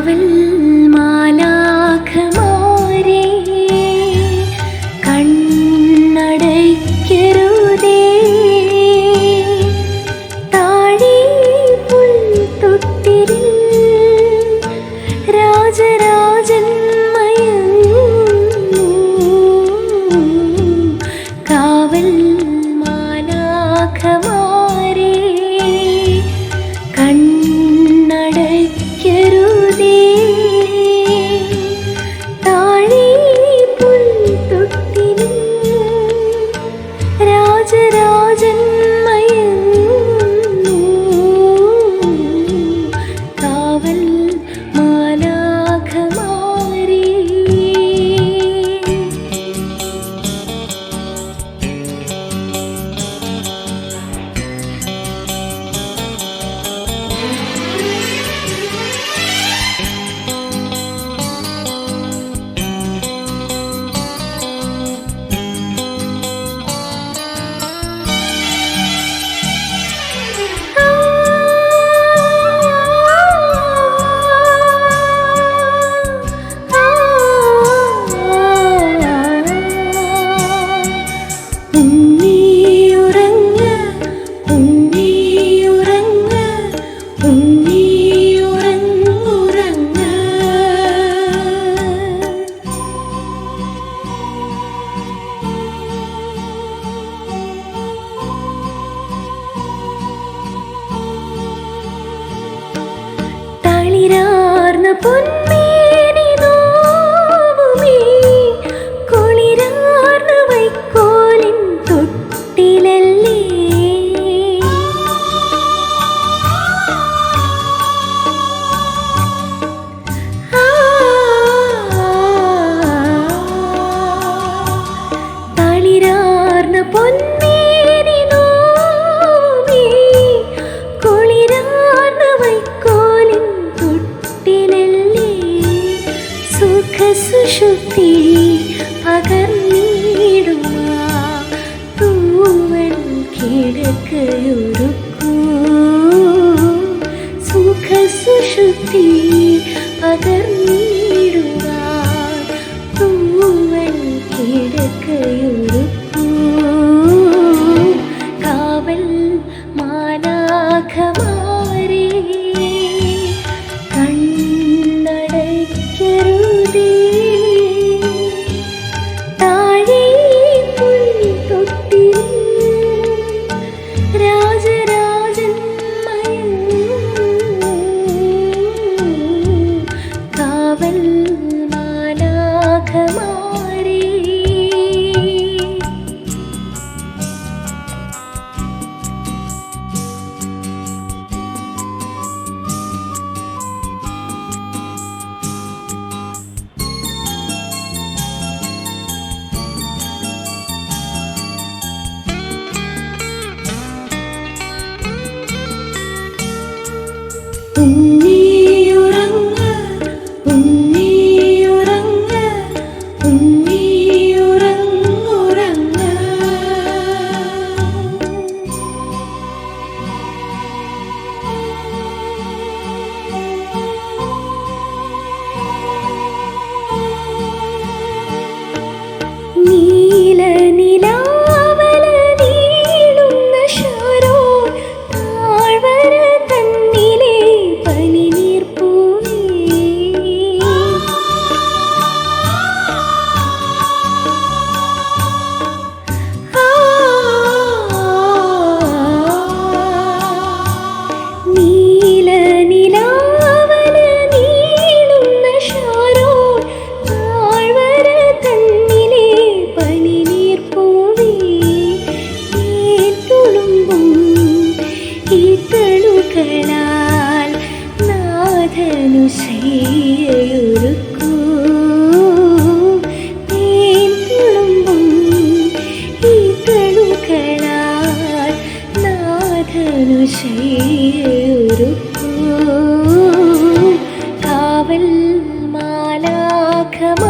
കാവൽ മാലാഖമാരേ കണ്ണടയ്ക്കരുതേ, താഴെ പുൽത്തൊട്ടിലിൽ രാജരാജൻ മയങ്ങുന്നു. കാവൽ മാലാഖമാരേ കണ്ണടയ്ക്കരുതേ, താഴെ പുൽത്തൊട്ടിലിൽ രാജരാജൻ മയങ്ങുന്നു. കാവൽ മാലാഖമാരേ. തളിരാർന്ന പൊന്മേനി നോവുമീ കുളിരാർന്ന വൈക്കോലിൻ തൊട്ടിലല്ലേ. തളിരാർന്ന പൊന്മേനി നോവുമീ കുളിരാർന്ന വൈക്കോലിൻ തൊട്ടിലല്ലേ. സുഖസുഷുപ്തി പകർന്നിടുമാ തൂവൽ കിടക്കയൊരുക്കൂ. സുഖസുഷുപ്തി പകർന്നിടുമാ തൂവൽ കിടക്കയൊരുക്കൂ. കാവൽ മാലാഖമാരേ കണ്ണടയ്ക്കരുതേ, താഴെ പുൽത്തൊട്ടിലിൽ രാജരാജൻ മയങ്ങുന്നു. കാവൽ മാലാഖമാരേ. ഉണ്ണിയുറങ്ങ് ഉണ്ണിയുറങ്ങ് ഉണ്ണിയുറങ്ങുറങ്ങ്. നീലനിലാവല നീളുന്ന ശാരോൺ താഴ്വര തന്നിലെ പനിനീർപ്പൂവേ. നീലനിലാവല നീളുന്ന ശാരോൺ താഴ്വര തന്നിലെ പനിനീർപ്പൂവേ. തുളുമ്പും ഇതളുകളാൽ നാഥനു ശയ്യയൊരുക്കൂ. തുളുമ്പും ഇതളുകളാൽ നാഥനു ശയ്യയൊരുക്കൂ. കാവൽ മാലാഖമാരേ